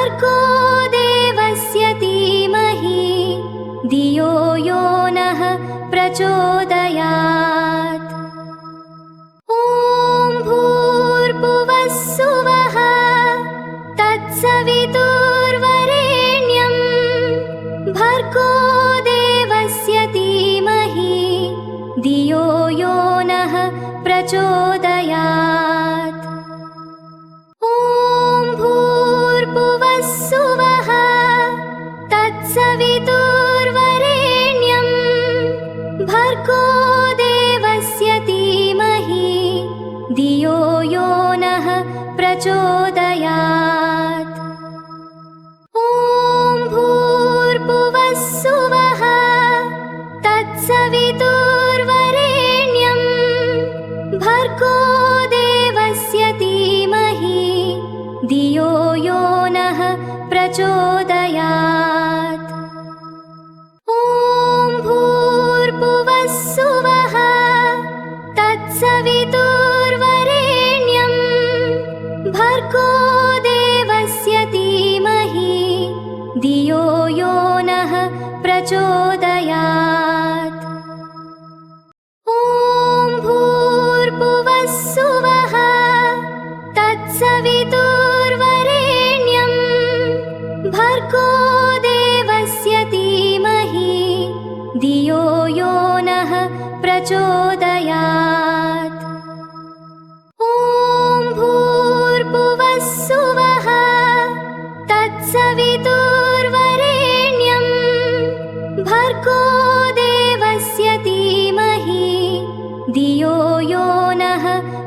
भर्गो देवस्य धीमहि धियो यो नः प्रचोदयात्। ॐ भूर्भुवः सुवः तत्सवितुर्वरेण्यं भर्गो देवस्य धीमहि धियो यो नः प्रचोदयात्। ॐ भूर्भुवः सुवः तत्सवितुर्वरेण्यं भर्गो देवस्य धीमहि धियो यो नः प्रचोदयात्। ॐ भूर्भुवः सुवः तत्सवितुर्वरेण्यं भर्गो देवस्य धीमहि धियो यो नः प्रचोदयात्। ॐ भूर्भुवः सुवः तत्सवितुर्वरेण्यं भर्गो देवस्य धीमहि धियो यो नः प्रचोदयात्। ॐ भूर्भुवः सुवः तत्सवितुर्वरेण्यं भर्गो देवस्य धीमहि धियो यो नः प्रचोदयात्। ॐ भूर्भुवः सुवः तत्सवितुर्वरेण्यं भर्गो देवस्य धीमहि धियो यो नः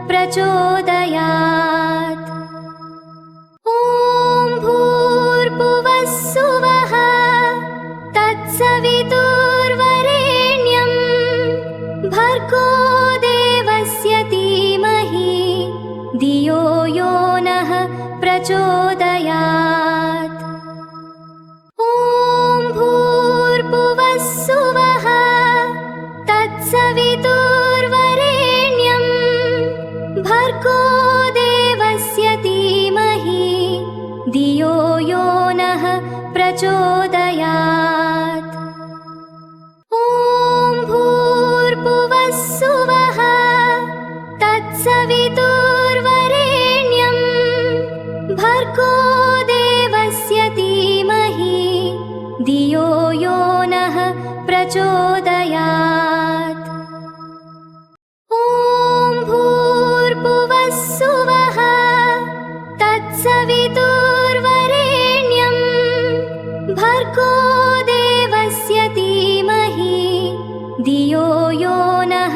प्रचोदयात्। ॐ भूर्भुवः सुवः तत्सवितुर्वरेण्यं भर्गो देवस्य धीमहि धियो यो नः प्रचोदयात्। ॐ भूर्भुवः सुवः तत्सवितुर्वरेण्यं भर्गो देवस्य धीमहि धियो यो नः प्रचोदयात्। ॐ भूर्भुवः सुवः तत्सवितुर्वरेण्यं भर्गो देवस्य धीमहि धियो यो नः प्रचोदयात्। ॐ भूर्भुवः सुवः तत्सवितुर्वरेण्यं भर्गो देवस्य धीमहि धियो यो नः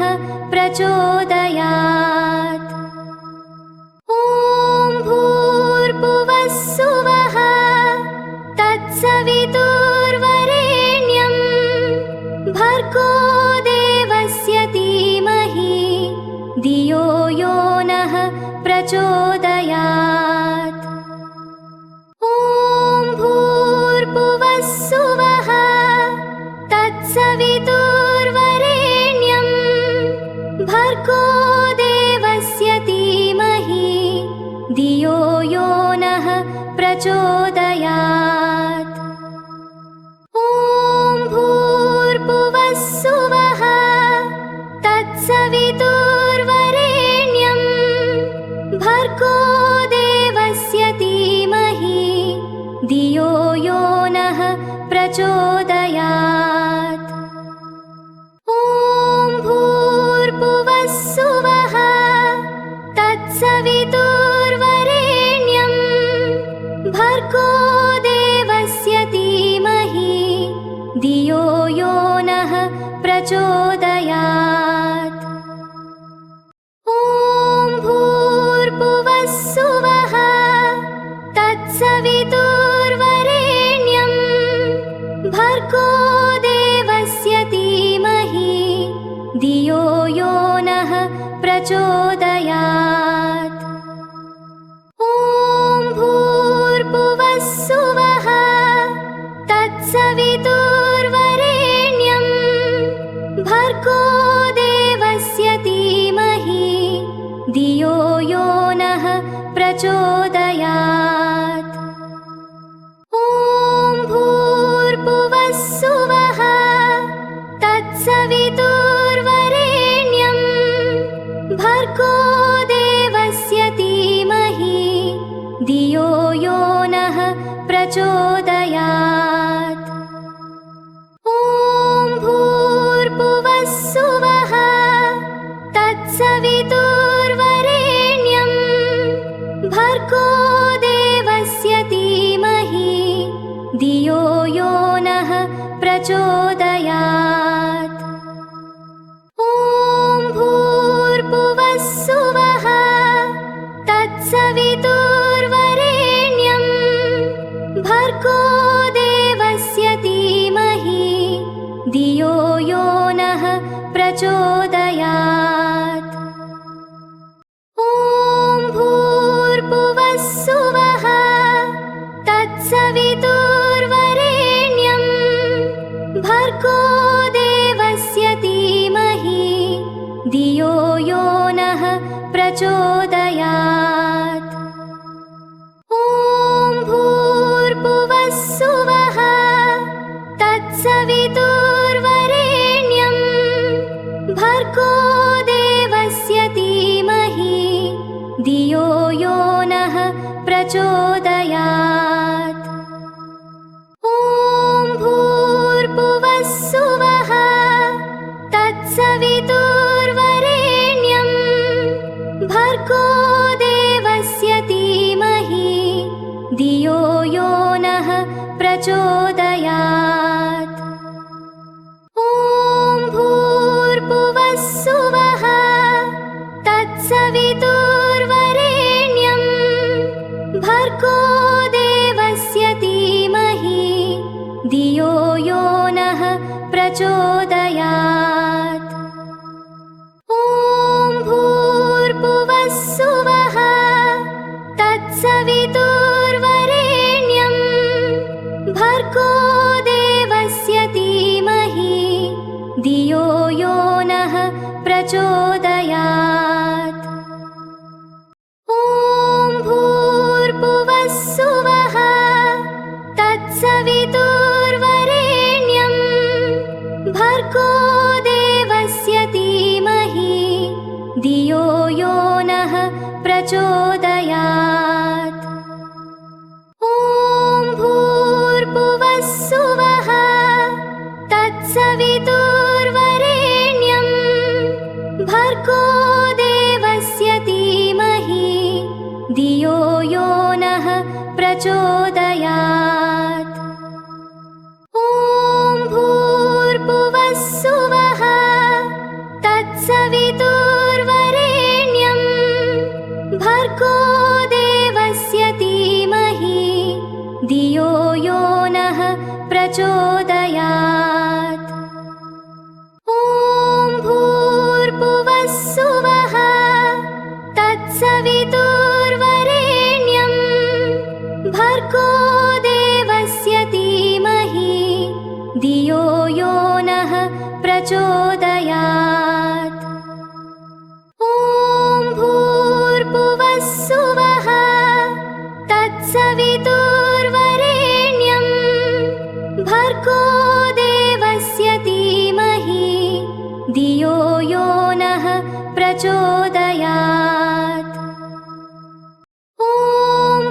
प्रचोदयात्। ॐ भूर्भुवः सुवः तत्सवितुर्वरेण्यं भर्गो देवस्य धीमहि धियो यो नः प्रचोदयात्। ॐ भूर्भुवः सुवः तत्सवितुर्वरेण्यं भर्गो देवस्य धीमहि धियो यो नः प्रचोदयात्। ॐ भूर्भुवः सुवः तत्सवितुर्वरेण्यं भर्गो देवस्य धीमहि धियो यो नः प्रचोदयात्। ॐ भूर्भुवः सुवः तत्सवितुर्वरेण्यं भर्गो देवस्य धीमहि धियो यो नः प्रचोदयात्। ॐ भूर्भुवः सुवः तत्सवितुर्वरेण्यं भर्गो देवस्य धीमहि धियो यो नः प्रचोदयात्। ॐ भूर्भुवः सुवः तत्सवितुर्वरेण्यं भर्गो देवस्य धीमहि धियो यो नः प्रचोदयात्। प्रचोदयात्। ॐ भूर्भुवः सुवः तत्सवितुर्वरेण्यं भर्गो देवस्य धीमहि धियो यो नः प्रचोदयात्। ॐ भूर्भुवः सुवः तत्सवितुर्वरेण्यं भर्गो देवस्य धीमहि धियो यो नः प्रचोदयात्। ॐ भूर्भुवः सुवः तत्सवितुर्वरेण्यं भर्गो देवस्य धीमहि धियो यो नः प्रचोदयात्। ॐ भूर्भुवः सुवः तत्सवितुर्वरेण्यं भर्गो देवस्य धीमहि धियो यो नः प्रचोदयात्। ॐ भूर्भुवः सुवः तत्सवितुर्वरेण्यं भर्गो देवस्य धीमहि धियो यो नः प्रचोदयात्। ॐ भूर्भुवः सुवः तत्सवितुर्वरेण्यं भर्गो देवस्य धीमहि धियो यो नः प्रचोदयात्। ॐ भूर्भुवः सुवः तत्सवितुर्वरेण्यं भर्गो देवस्य धीमहि धियो यो नः प्रचोदयात्। ॐ भूर्भुवः सुवः तत्सवितुर्वरेण्यं भर्गो देवस्य धीमहि धियो यो नः प्रचोदयात्। ॐ भूर्भुवः सुवः तत्सवितुर्वरेण्यं भर्गो देवस्य धीमहि धियो यो नः प्रचोदयात्। ॐ भूर्भुवः सुवः तत्सवितुर्वरेण्यं भर्गो देवस्य धीमहि धियो यो नः प्रचोदयात्। ॐ भूर्भुवः सुवः तत्सवितुर्वरेण्यं भर्गो देवस्य धीमहि धियो यो नः प्रचोदयात्। ॐ भूर्भुवः सुवः तत्सवितुर्वरेण्यं भर्गो देवस्य धीमहि धियो यो नः प्रचोदयात्। ॐ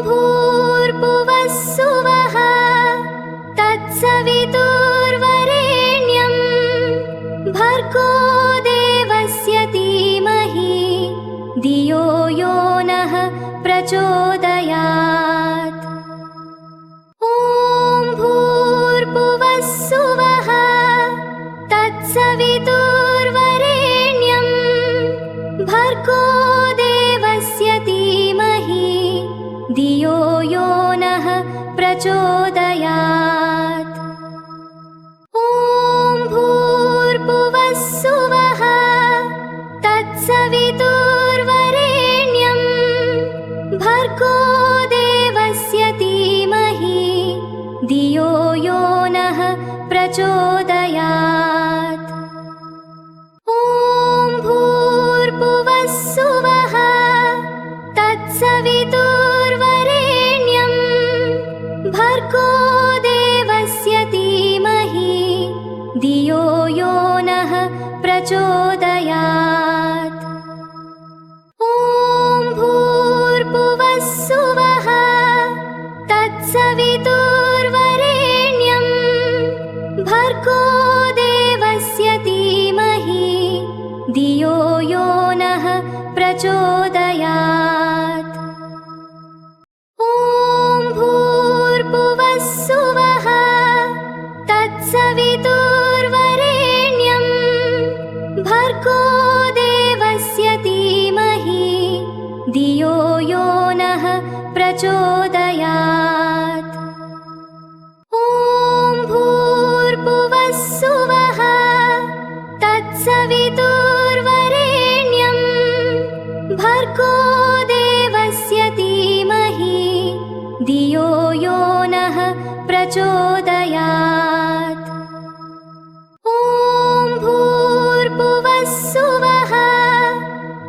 भूर्भुवः सुवः तत्सवितुर्वरेण्यं भर्गो देवस्य धीमहि धियो यो नः प्रचोदयात्। ॐ भूर्भुवः सुवः तत्सवितुर्वरेण्यं भर्गो देवस्य धीमहि धियो यो नः प्रचोदयात्। ॐ भूर्भुवः सुवः तत्सवितुर्वरेण्यं भर्गो देवस्य धीमहि धियो यो नः प्रचोदयात्। ॐ भूर्भुवः सुवः तत्सवितुर्वरेण्यं भर्गो देवस्य धीमहि धियो यो नः प्रचोदयात्। ॐ भूर्भुवः सुवः तत्सवितुर्वरेण्यं तत्सवितुर्वरेण्यं भर्गो देवस्य धीमहि धियो यो नः प्रचोदयात्। ॐ भूर्भुवः सुवः तत्सवितुर्वरेण्यं भर्गो देवस्य धीमहि धियो यो नः प्रचोदयात्। ॐ भूर्भुवः सुवः तत्सवितुर्वरेण्यं भर्गो देवस्य धीमहि धियो यो नः प्रचोदयात्। ॐ भूर्भुवः सुवः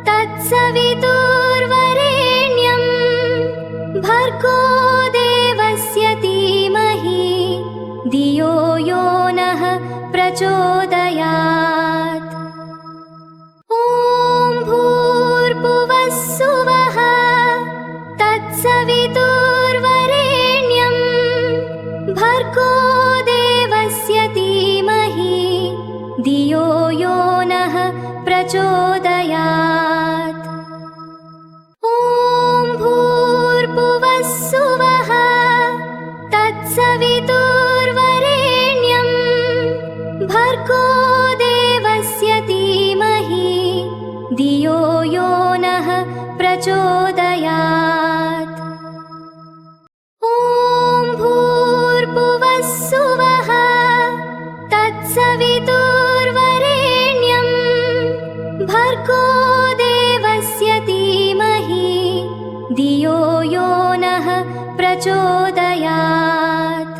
तत्सवितुर्वरेण्यं भर्गो देवस्य धीमहि धियो यो नः प्रचोदयात्। ॐ भूर्भुवः सुवः तत्सवितुर्वरेण्यं भर्गो देवस्य धीमहि धियो यो नः प्रचोदयात्। ॐ भूर्भुवः सुवः तत्सवितुर्वरेण्यं भर्गो देवस्य धीमहि धियो यो नः प्रचोदयात्। ॐ भूर्भुवः सुवः तत्सवितुर्वरेण्यं भर्गो देवस्य धीमहि धियो यो नः प्रचोदयात्।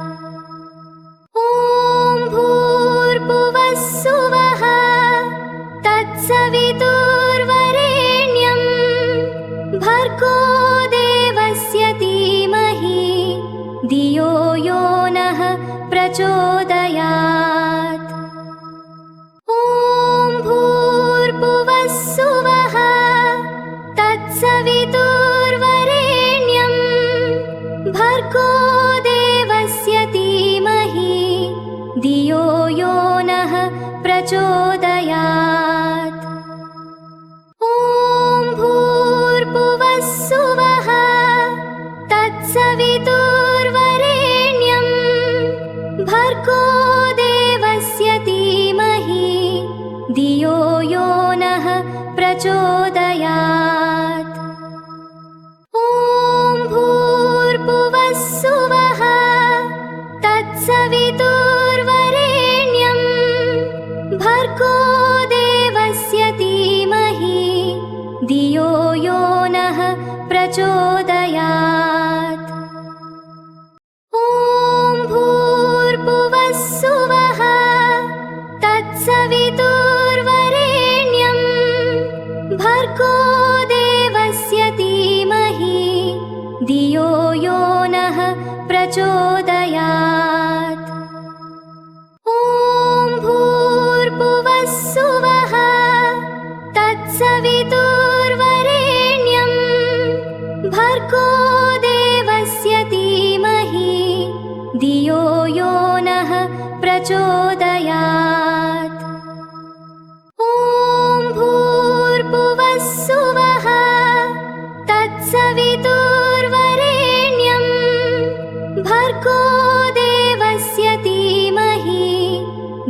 ॐ भूर्भुवः सुवः तत्सवितुर्वरेण्यं भर्गो देवस्य धीमहि धियो यो नः प्रचोदयात्। ॐ भूर्भुवः सुवः तत्सवितुर्वरेण्यं भर्गो देवस्य धीमहि धियो यो नः प्रचोदयात्। ॐ भूर्भुवः सुवः तत्सवितुर्वरेण्यं भर्गो देवस्य धीमहि धियो यो नः प्रचोदयात्। ॐ भूर्भुवः सुवः तत्सवितुर्वरेण्यं भर्गो देवस्य धीमहि धियो यो नः प्रचोदयात्। ॐ भूर्भुवः सुवः तत्सवितुर्वरेण्यं भर्गो देवस्य धीमहि धियो यो नः प्रचोदयात्। ॐ भूर्भुवः सुवः तत्सवितुर्वरेण्यं भर्गो देवस्य धीमहि धियो यो नः प्रचोदयात्। ॐ भूर्भुवः सुवः तत्सवितुर्वरेण्यं भर्गो देवस्य धीमहि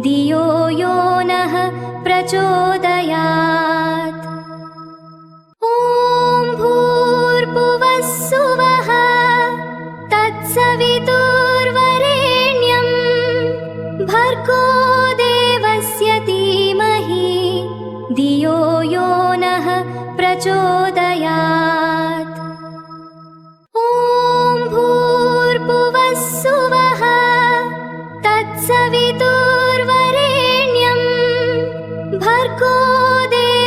धियो यो नः प्रचोदयात्। ॐ भूर्भुवः सुवः तत्सवितुर्वरेण्यं भर्गो देवस्य धीमहि धियो यो नः प्रचोदयात्। ॐ भूर्भुवः सुवः तत्सवितुर्वरेण्यं भर्गो देवस्य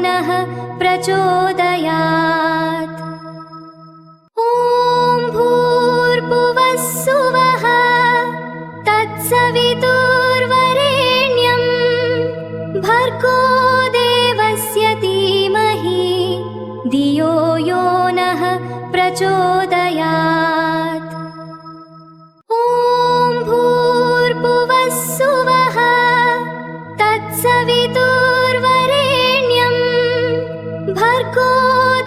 नः प्रचोदयात्। ॐ भूर्भुवः सुवः तत्सवितुर्वरेण्यं भर्गो देवस्य धीमहि धियो यो नः प्रचोदयात्। ॐ भूर्भुवः सुवः तत्सवितुर्वरेण्यं भर्गो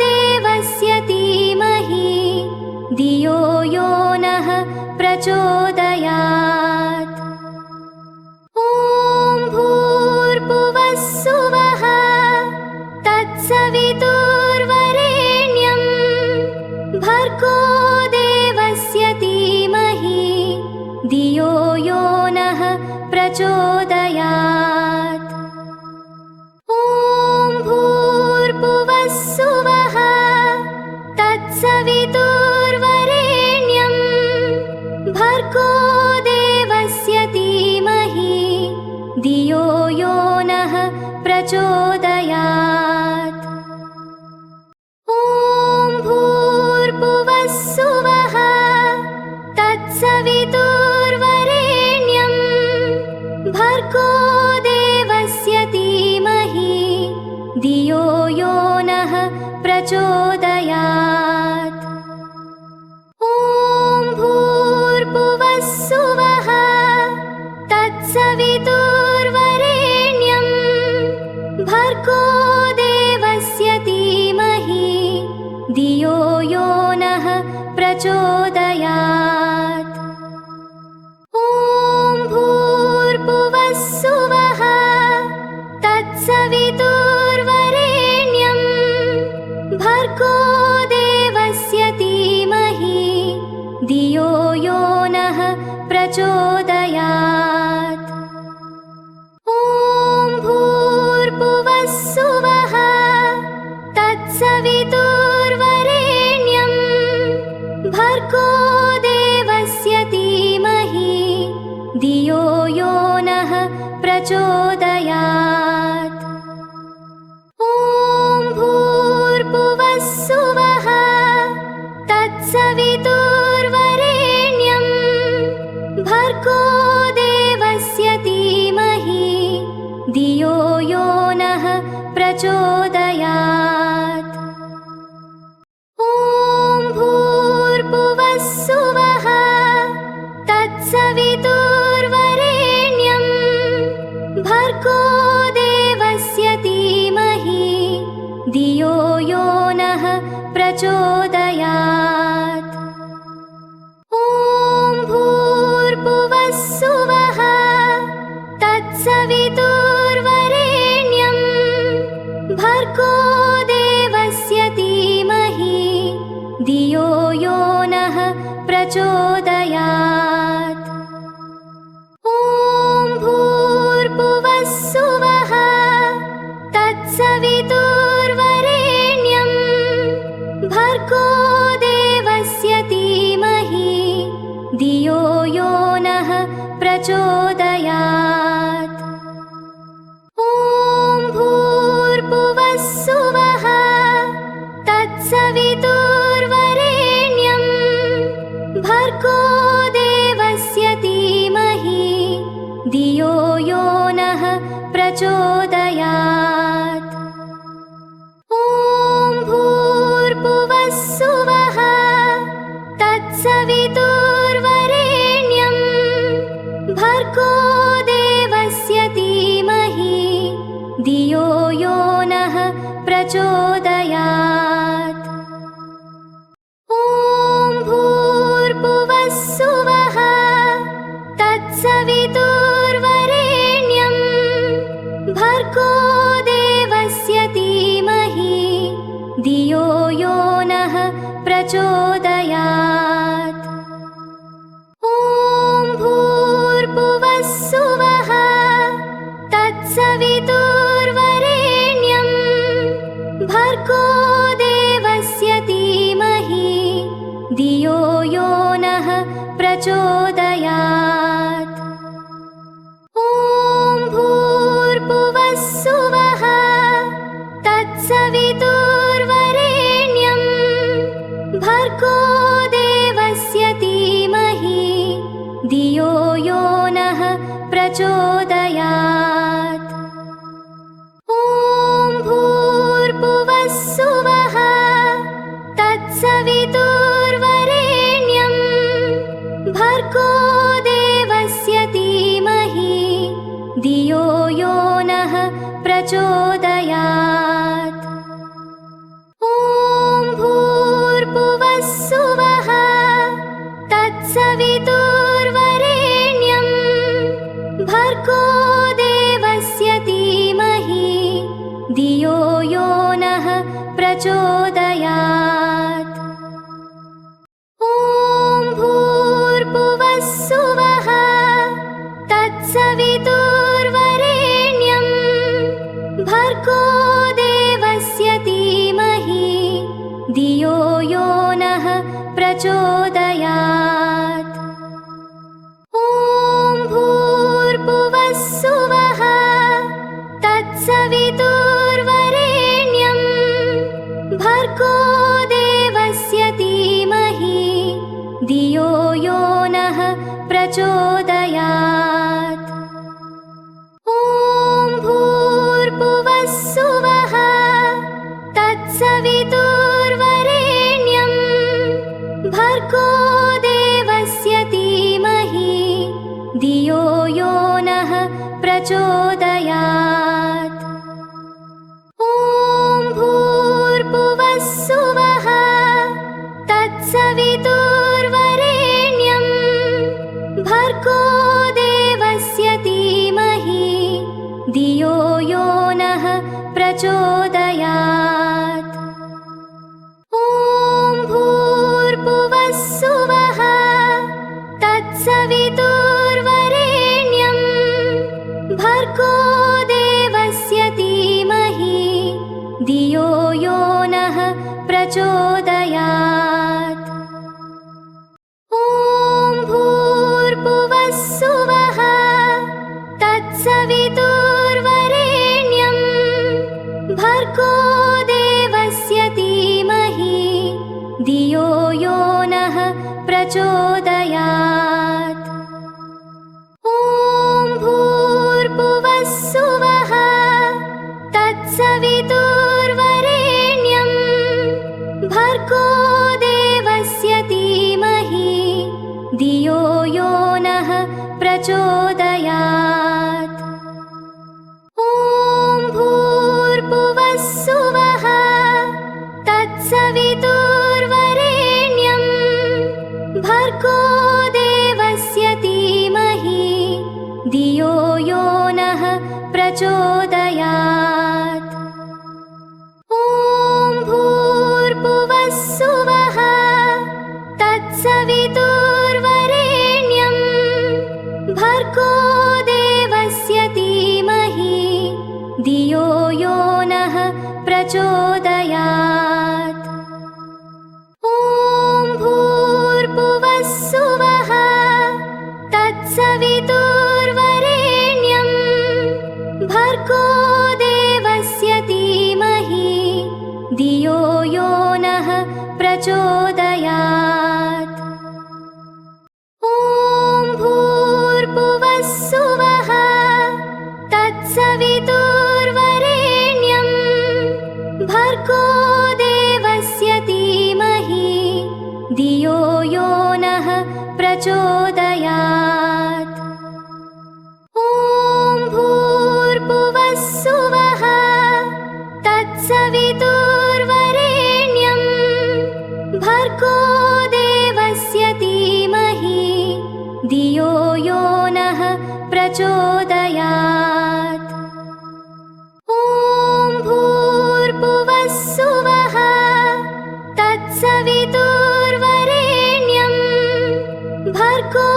देवस्य धीमहि धियो यो नः प्रचोदयात्। ॐ भूर्भुवः सुवः तत्सवितुर्वरेण्यं भर्गो देवस्य धीमहि धियो यो नः प्रचोदयात्। ॐ भूर्भुवः सुवः तत्सवितुर्वरेण्यं भर्गो देवस्य धीमहि धियो यो नः प्रचोदयात्। ॐ भूर्भुवः सुवः तत्सवितुर्वरेण्यं भर्गो देवस्य धीमहि धियो यो नः प्रचोदयात्। ॐ भूर्भुवः सुवः तत्सवितुर्वरेण्यं भर्गो देवस्य धीमहि धियो यो नः प्रचोदयात्। ॐ भूर्भुवः सुवः तत्सवितुर्वरेण्यं भर्गो देवस्य धीमहि धियो यो नः प्रचोदयात्। ॐ भूर्भुवः सुवः तत्सवितुर्वरेण्यं भर्गो देवस्य धीमहि धियो यो नः प्रचोदयात्। ॐ भूर्भुवः सुवः तत्सवितुर्वरेण्यं भर्गो देवस्य धीमहि धियो यो नः प्रचोदयात्। ॐ भूर्भुवः सुवः तत्सवितुर्वरेण्यं भर्गो देवस्य धीमहि धियो यो नः प्रचोदयात्। ॐ भूर्भुवः सुवः तत्सवितुर्वरेण्यं भर्गो देवस्य धीमहि धियो यो नः प्रचोदयात्। ॐ भूर्भुवः सुवः तत्सवितुर्वरेण्यं भर्गो देवस्य धीमहि धियो यो नः प्रचोदयात्। ॐ भूर्भुवः सुवः तत्सवितुर्वरेण्यं भर्गो देवस्य धीमहि धियो यो नः प्रचोदयात्। ॐ भूर्भुवः सुवः तत्सवितुर्वरेण्यं भर्गो देवस्य धीमहि धियो यो नः प्रचोदयात्। ॐ भूर्भुवः सुवः तत्सवितुर्वरेण्यं भर्गो देवस्य धीमहि धियो यो नः प्रचोदयात्। ॐ भूर्भुवः सुवः तत्सवितुर्वरेण्यं भर्गो देवस्य धीमहि धियो यो नः प्रचोदयात्। ॐ भूर्भुवः सुवः तत्सवितुर्वरेण्यं तत्सवितुर्वरेण्यं भर्गो देवस्य धीमहि धियो यो नः प्रचोदयात्। ॐ भूर्भुवः सुवः तत्सवितुर्वरेण्यं भर्गो देवस्य धीमहि धियो यो नः प्रचोदयात्। ॐ भूर्भुवः सुवः तत्सवितुर्वरेण्यं भर्गो देवस्य धीमहि धियो यो नः प्रचोदयात्। ॐ भूर्भुवः सुवः तत्सवितुर्वरेण्यं भर्गो देवस्य धीमहि धियो यो नः प्रचोदयात्। ॐ भूर्भुवः सुवः तत्सवितुर्वरेण्यं भर्गो देवस्य धीमहि धियो यो नः प्रचोदयात्। ॐ भूर्भुवः सुवः तत्सवितुर्वरेण्यं भर्गो देवस्य धीमहि धियो यो नः प्रचोदयात्। ॐ भूर्भुवः सुवः तत्सवितुर्वरेण्यं भर्गो देवस्य धीमहि धियो यो नः प्रचोदयात्। ॐ भूर्भुवः सुवः तत्सवितुर्वरेण्यं भर्गो देवस्य धीमहि धियो यो नः प्रचोदयात्। ॐ भूर्भुवः सुवः तत्सवितुर्वरेण्यं भर्गो देवस्य धीमहि धियो यो नः प्रचोदयात्। ॐ भूर्भुवः सुवः तत्सवितुर्वरेण्यं भर्गो देवस्य धीमहि धियो यो नः प्रचोदयात्। ॐ भूर्भुवः सुवः तत्सवितुर्वरेण्यं भर्गो देवस्य धीमहि धियो यो नः प्रचोदयात्। ॐ भूर्भुवः सुवः तत्सवितुर्वरेण्यं भर्गो देवस्य धीमहि धियो यो नः प्रचोदयात्। ॐ भूर्भुवः सुवः तत्सवितुर्वरेण्यं भर्गो देवस्य धीमहि धियो यो नः प्रचोदयात्। ॐ भूर्भुवः सुवः तत्सवितुर्वरेण्यं भर्गो देवस्य धीमहि धियो यो नः प्रचोदयात्। ॐ भूर्भुवः सुवः तत्सवितुर्वरेण्यं भर्गो देवस्य धीमहि धियो यो नः प्रचोदयात्। ॐ भूर्भुवः सुवः तत्सवितुर्वरेण्यं भर्गो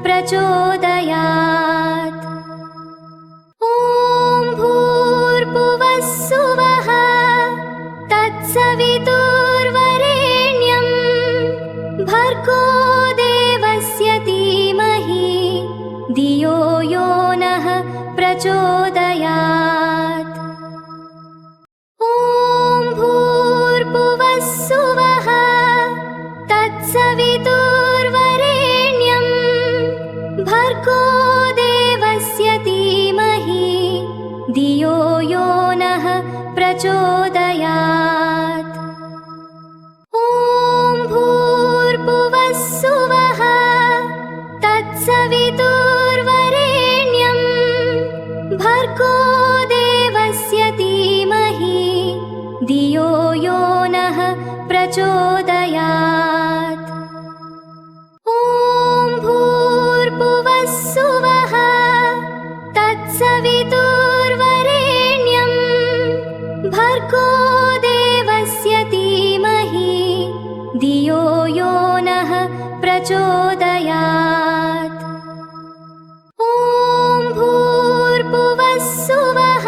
प्रचोदयात्। ॐ भूर्भुवस्सुवः तत्सवितुर्वरेण्यं भर्गो देवस्य धीमहि धियो यो नः प्रचोदयात्। ॐ भूर्भुवस्सुवः तत्सवितुर्वरेण्यं भर्गो देवस्य धीमहि धियो यो नः प्रचोदयात्। ॐ भूर्भुवस्सुवः तत्सवितुर्वरेण्यं भर्गो देवस्य धीमहि धियो यो नः प्रचोदयात्। ॐ भूर्भुवस्सुवः तत्सवितुर्वरेण्यं भर्गो देवस्य धीमहि धियो यो नः प्रचोदयात्। ॐ भूर्भुवस्सुवः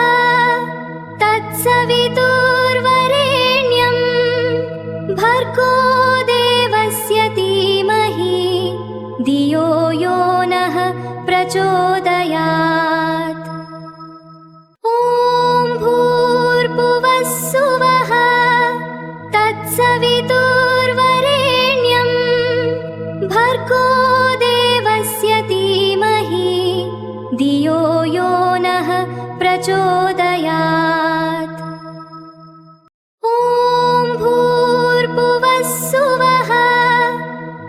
तत्सवितुर्वरेण्यं भर्गो देवस्य धीमहि धियो यो नः प्रचोदयात्। ॐ भूर्भुवस्सुवः तत्सवितुर्वरेण्यं भर्गो देवस्य धीमहि धियो यो नः प्रचोदयात्। ॐ भूर्भुवस्सुवः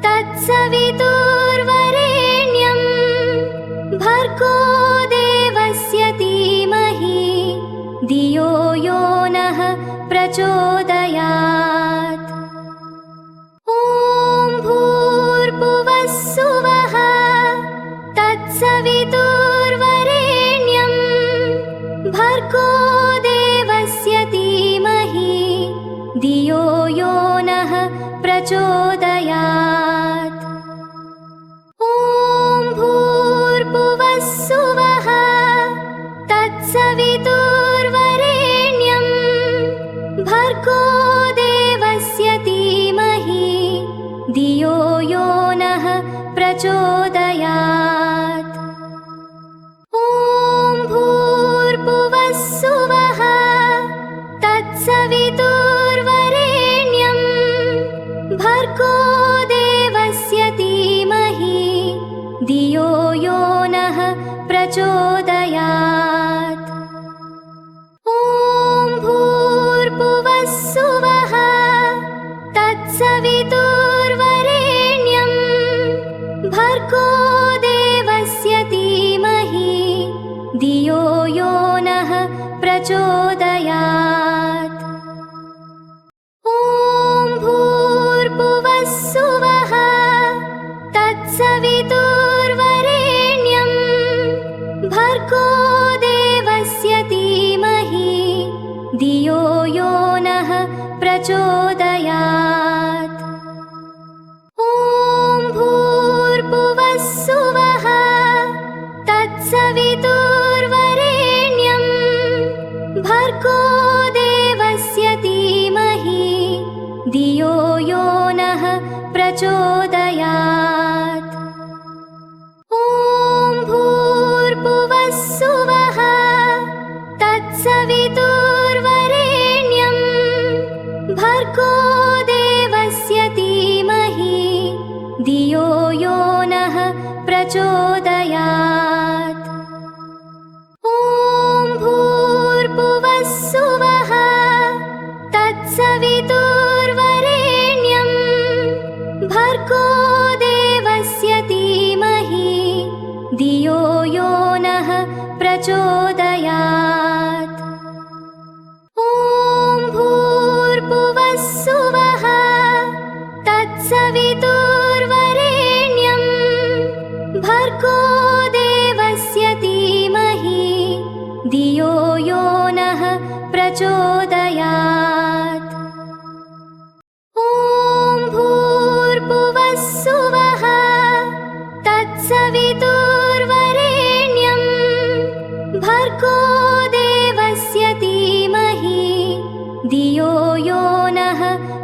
तत्सवितुर्वरेण्यं भर्गो देवस्य धीमहि धियो यो नः प्रचोदयात्। ॐ भूर्भुवस्सुवः तत्सवितुर्वरेण्यं भर्गो देवस्य धीमहि धियो यो नः प्रचोदयात्। ॐ भूर्भुवस्सुवः तत्सवितुर्वरेण्यं भर्गो देवस्य धीमहि धियो यो नः प्रचोदयात्। ॐ भूर्भुवस्सुवः तत्सवितुर्वरेण्यं भर्गो देवस्य धीमहि धियो यो नः प्रचोदयात्। ॐ भूर्भुवस्सुवः तत्सवितुर्वरेण्यं भर्गो देवस्य धीमहि धियो यो नः प्रचोदयात्। ॐ भूर्भुवस्सुवः तत्सवितुर्वरेण्यं भर्गो देवस्य धीमहि धियो यो नः प्रचोदयात्। ॐ भूर्भुवस्सुवः तत्सवितुर्वरेण्यं भर्गो देवस्य धीमहि धियो यो नः प्रचोदयात्। ॐ भूर्भुवस्सुवः तत्सवितुर्वरेण्यं भर्गो देवस्य धीमहि धियो यो नः प्रचोदयात्। ॐ भूर्भुवस्सुवः तत्सवितुर्वरेण्यं भर्गो देवस्य धीमहि धियो यो नः प्रचोदयात्। ॐ भूर्भुवस्सुवः तत्सवितुर्वरेण्यं भर्गो देवस्य धीमहि धियो यो नः प्रचोदयात्। ॐ भूर्भुवस्सुवः तत्सवितुर्वरेण्यं तत्सवितुर्वरेण्यं भर्गो देवस्य धीमहि धियो यो नः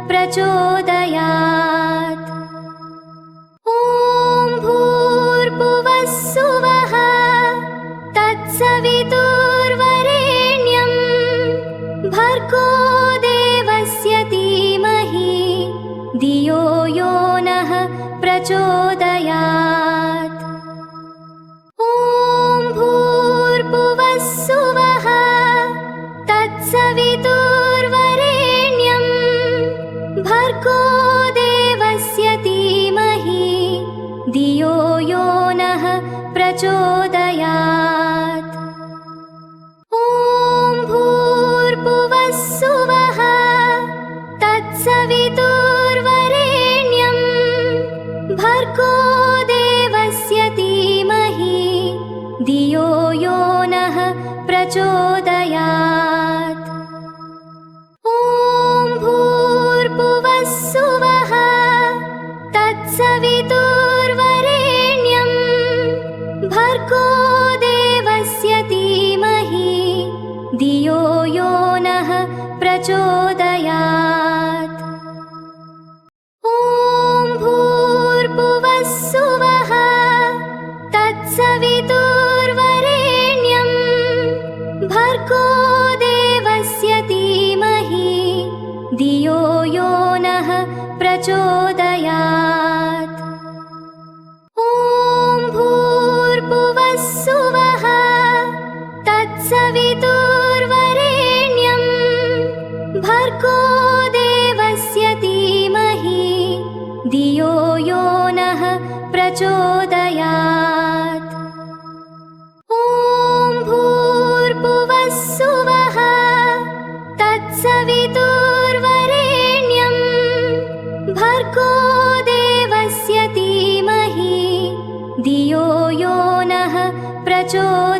प्रचोदयात्। ॐ भूर्भुवः सुवः तत्सवितुर्वरेण्यं भर्गो देवस्य धीमहि धियो यो नः प्रचोदयात्। ॐ भूर्भुवः सुवः तत्सवितुर्वरेण्यं भर्गो देवस्य धीमहि धियो यो नः प्रचोदयात्। ॐ भूर्भुवः सुवः तत्सवितुर्वरेण्यं भर्गो देवस्य धीमहि धियो यो नः प्रचोदयात्। ॐ भूर्भुवः सुवः तत्सवितुर्वरेण्यं भर्गो देवस्य धीमहि धियो यो नः प्रचोदयात्। ॐ भूर्भुवः सुवः तत्सवितुर्वरेण्यं भर्गो देवस्य धीमहि धियो यो नः प्रचोदयात्। ॐ भूर्भुवः सुवः तत्सवितुर्वरेण्यं भर्गो देवस्य धीमहि धियो यो नः प्रचोदयात्। ॐ भूर्भुवः सुवः तत्सवितुर्वरेण्यं भर्गो देवस्य धीमहि धियो यो नः प्रचोदयात्।